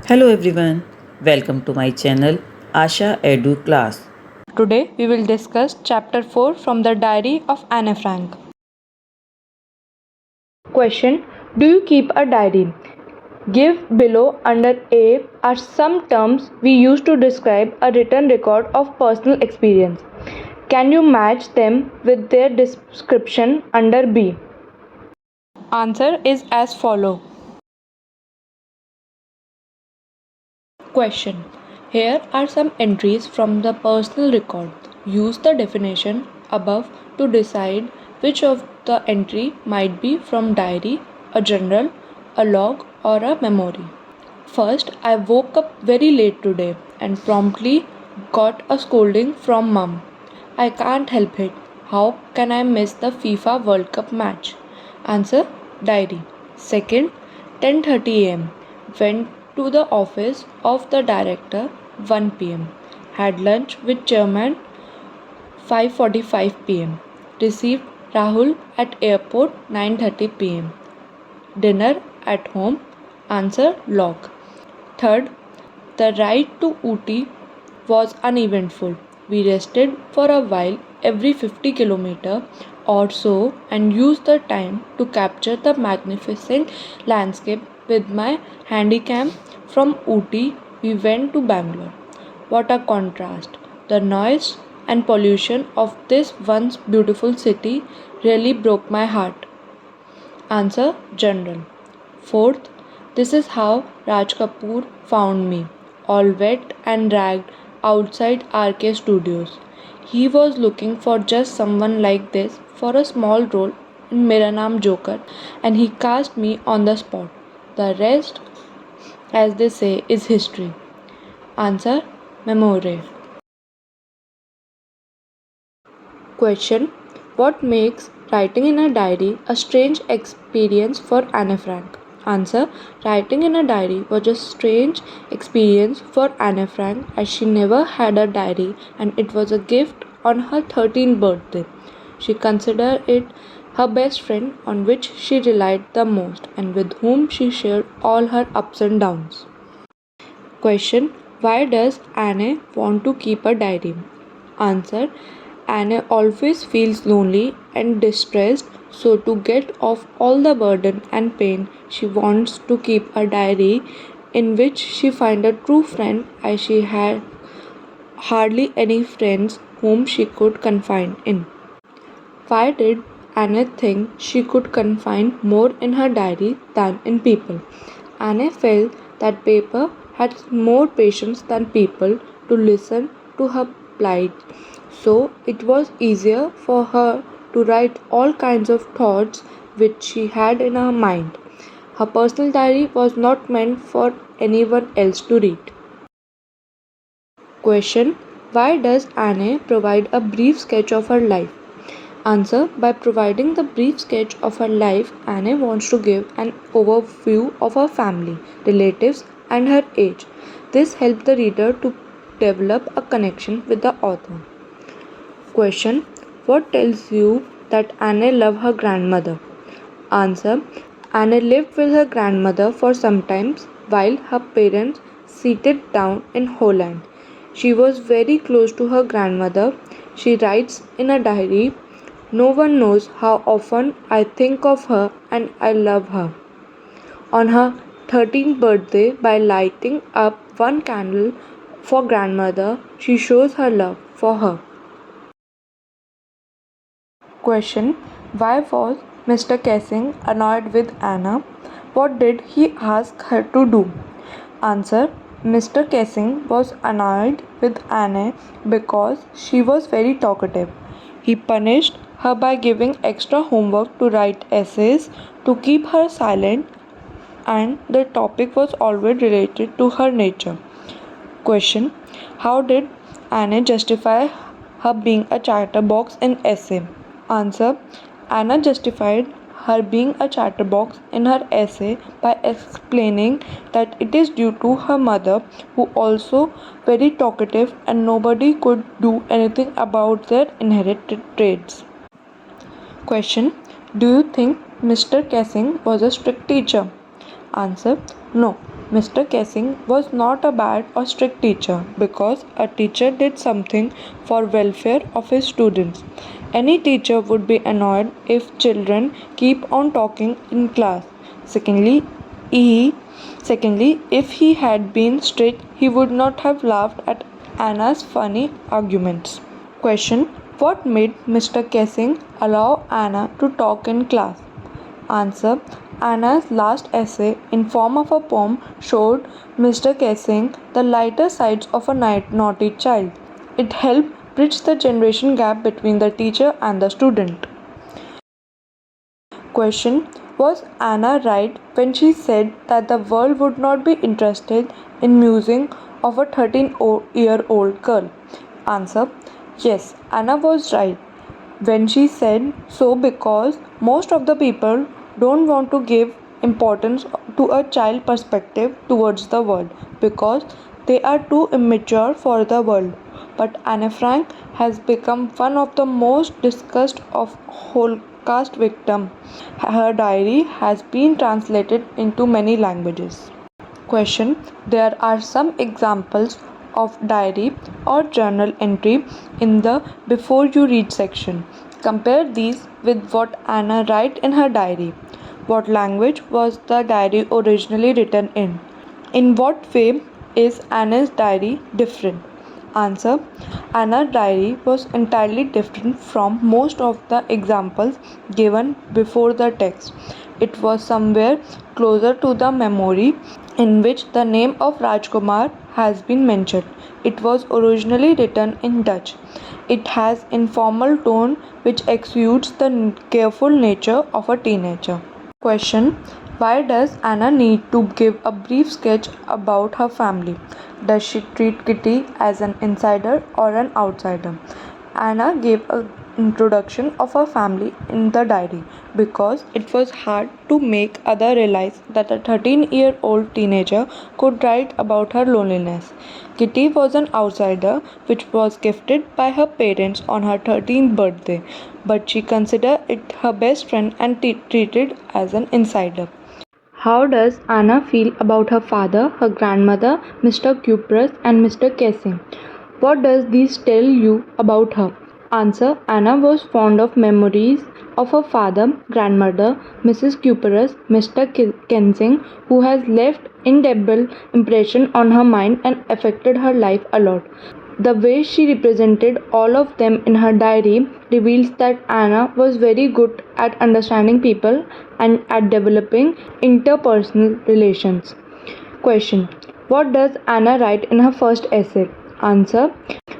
Hello everyone, welcome to my channel Asha Edu Class. Today we will discuss chapter 4 from the diary of Anne Frank. Question: do you keep a diary? Give below under A are some terms we use to describe a written record of personal experience. Can you match them with their description under B? Answer is as follow. Question: here are some entries from the personal record. Use the definition above to decide which of the entry might be from diary, a journal, a log, or a memory. First, I woke up very late today and promptly got a scolding from mum. I can't help it. How can I miss the FIFA World Cup match? Answer: diary. Second, 10:30 am. Went to the office of the director 1 pm. Had lunch with chairman 5:45 pm. Received Rahul at airport 9:30 pm. Dinner at home. Answer: log. Third, the ride to Ooty was uneventful. We rested for a while every 50 km or so and used the time to capture the magnificent landscape with my handycam. From Ooty, we went to Bangalore. What a contrast! The noise and pollution of this once beautiful city really broke my heart. Answer: general. Fourth, this is how Raj Kapoor found me, all wet and ragged outside RK Studios. He was looking for just someone like this for a small role in Mera Naam Joker and he cast me on the spot. The rest, as they say, is history. Answer: memory. Question: what makes writing in a diary a strange experience for Anne Frank? Answer: writing in a diary was a strange experience for Anne Frank as she never had a diary and it was a gift on her 13th birthday. She considered it her best friend on which she relied the most and with whom she shared all her ups and downs. Question: why does Anne want to keep a diary? Answer: Anne always feels lonely and distressed, so to get off all the burden and pain, she wants to keep a diary in which she finds a true friend as she had hardly any friends whom she could confide in. Why did Anne think she could confide more in her diary than in people? Anne felt that paper had more patience than people to listen to her plight, so it was easier for her to write all kinds of thoughts which she had in her mind. Her personal diary was not meant for anyone else to read. Question: why does Anne provide a brief sketch of her life? Answer: by providing the brief sketch of her life, Anne wants to give an overview of her family, relatives, and her age. This helps the reader to develop a connection with the author. Question: what tells you that Anne loved her grandmother? Answer: Anne lived with her grandmother for some time while her parents settled down in Holland. She was very close to her grandmother. She writes in a diary: no one knows how often I think of her and I love her. On her 13th birthday, by lighting up one candle for grandmother, she shows her love for her. Question: why was Mr. Kessing annoyed with Anna? What did he ask her to do? Answer: Mr. Kessing was annoyed with Anne because she was very talkative. He punished her by giving extra homework to write essays to keep her silent, and the topic was always related to her nature. Question: how did Anne justify her being a chatterbox in essay? Answer: Anna justified her being a chatterbox in her essay by explaining that it is due to her mother, who also very talkative and nobody could do anything about their inherited traits. Question: do you think Mr. Kessing was a strict teacher? Answer: no. Mr. Kessing was not a bad or strict teacher because a teacher did something for welfare of his students. Any teacher would be annoyed if children keep on talking in class. Secondly, he Secondly, if he had been strict, he would not have laughed at Anna's funny arguments. Question: what made Mr. Kessing allow Anna to talk in class? Answer: Anna's last essay in form of a poem showed Mr. Kessing the lighter sides of a naughty child. It helped bridge the generation gap between the teacher and the student. Question: was Anna right when she said that the world would not be interested in musing of a 13-year-old girl? Answer: yes, Anna was right when she said so because most of the people don't want to give importance to a child perspective towards the world because they are too immature for the world. But Anne Frank has become one of the most discussed of Holocaust victims. Her diary has been translated into many languages. Question: there are some examples of diary or journal entry in the before you read section. Compare these with what Anna writes in her diary. What language was the diary originally written in? In what way is Anna's diary different? Answer: Anna's diary was entirely different from most of the examples given before the text. It was somewhere closer to the memory in which the name of Rajkumar has been mentioned. It was originally written in Dutch. It has informal tone which exudes the careful nature of a teenager. Question: why does Anna need to give a brief sketch about her family? Does she treat Kitty as an insider or an outsider? Anna gave an introduction of her family in the diary because it was hard to make others realize that a 13-year-old teenager could write about her loneliness. Kitty was an outsider which was gifted by her parents on her 13th birthday, but she considered it her best friend and treated as an insider. How does Anna feel about her father, her grandmother, Mr. Cuprus, and Mr. Kessing? What does these tell you about her? Answer: Anna was fond of memories of her father, grandmother, Mrs. Cuprus, Mr. Kensing, who has left indelible impression on her mind and affected her life a lot. The way she represented all of them in her diary reveals that Anna was very good at understanding people and at developing interpersonal relations. Question: what does Anna write in her first essay? Answer: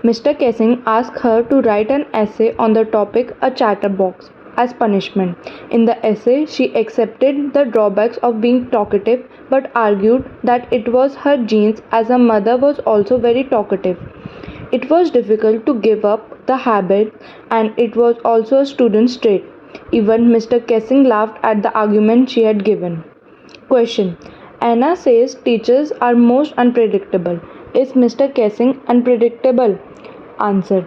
Mr. Kessing asked her to write an essay on the topic a chatterbox as punishment. In the essay, she accepted the drawbacks of being talkative but argued that it was her genes as her mother was also very talkative. It was difficult to give up the habit and it was also a student's trait. Even Mr. Kessing laughed at the argument she had given. Question: Anna says teachers are most unpredictable. Is Mr. Kessing unpredictable? Answer: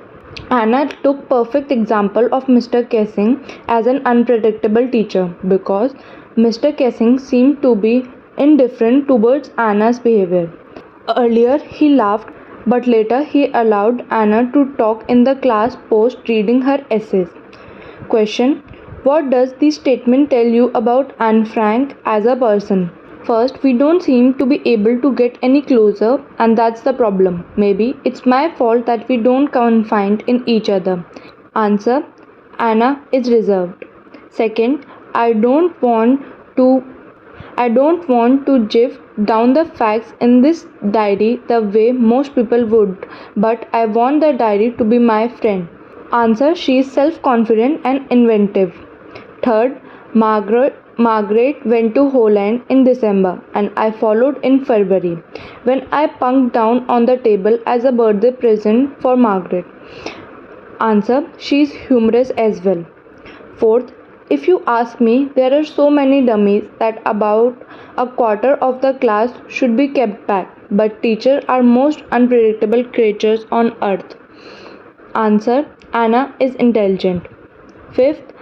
Anna took perfect example of Mr. Kessing as an unpredictable teacher because Mr. Kessing seemed to be indifferent towards Anna's behavior. Earlier he laughed, but later he allowed Anna to talk in the class post reading her essays. Question: what does this statement tell you about Anne Frank as a person? First, we don't seem to be able to get any closer, and that's the problem. Maybe it's my fault that we don't confide in each other. Answer: Anna is reserved. Second, to I don't want to jive down the facts in this diary the way most people would, but I want the diary to be my friend. Answer: she is self-confident and inventive. Third, Margaret went to Holland in December and I followed in February when I punked down on the table as a birthday present for Margaret. Answer: she is humorous as well. Fourth, if you ask me, there are so many dummies that about a quarter of the class should be kept back, but teachers are most unpredictable creatures on earth. Answer: Anna is intelligent. Fifth,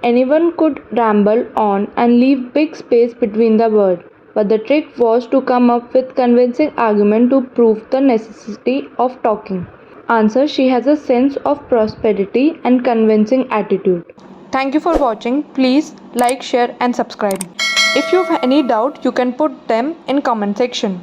anyone could ramble on and leave big space between the words. but the trick was to come up with convincing argument to prove the necessity of talking. Answer: she has a sense of prosperity and convincing attitude. Thank you for watching. Please like, share and subscribe. If you have any doubt, you can put them in comment section.